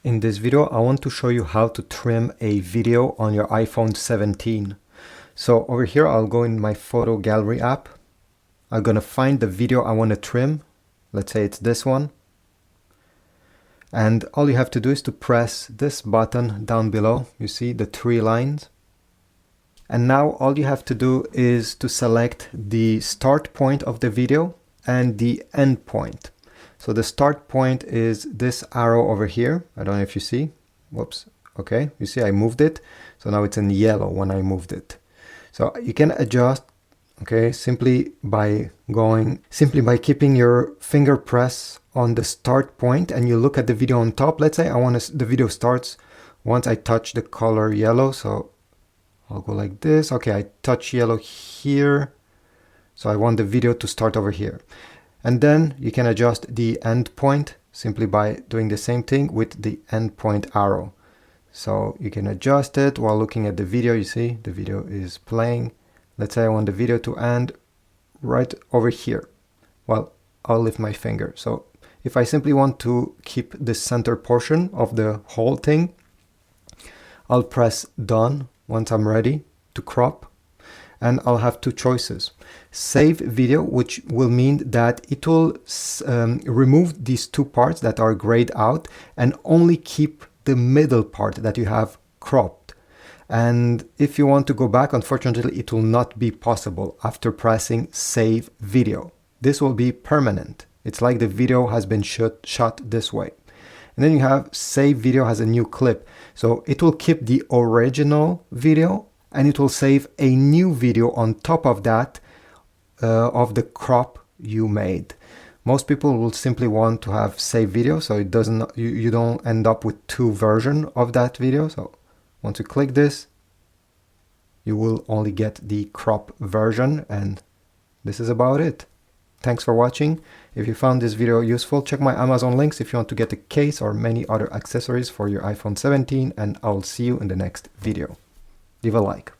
In this video, I want to show you how to trim a video on your iPhone 17. So over here, I'll go in my photo gallery app. I'm gonna find the video I want to trim. Let's say it's this one. And all you have to do is to press this button down below. You see the three lines. And now all you have to do is to select the start point of the video and the end point. So the start point is this arrow over here. I don't know if you see. Whoops. Okay, you see I moved it. So now it's in yellow when I moved it. So you can adjust, okay, simply by keeping your finger press on the start point and you look at the video on top. Let's say the video starts once I touch the color yellow. So I'll go like this. Okay, I touch yellow here. So I want the video to start over here. And then you can adjust the end point simply by doing the same thing with the end point arrow. So you can adjust it while looking at the video. You see the video is playing. Let's say I want the video to end right over here. Well, I'll lift my finger. So if I simply want to keep the center portion of the whole thing, I'll press done once I'm ready to crop. And I'll have two choices. Save video, which will mean that it will remove these two parts that are grayed out and only keep the middle part that you have cropped. And if you want to go back, unfortunately, it will not be possible after pressing save video. This will be permanent. It's like the video has been shot this way. And then you have save video as a new clip. So it will keep the original video and it will save a new video on top of that of the crop you made. Most people will simply want to have save video, so it doesn't you don't end up with two versions of that video. So once you click this, you will only get the crop version, and this is about it. Thanks for watching. If you found this video useful, check my Amazon links if you want to get a case or many other accessories for your iPhone 17, and I'll see you in the next video. Leave a like.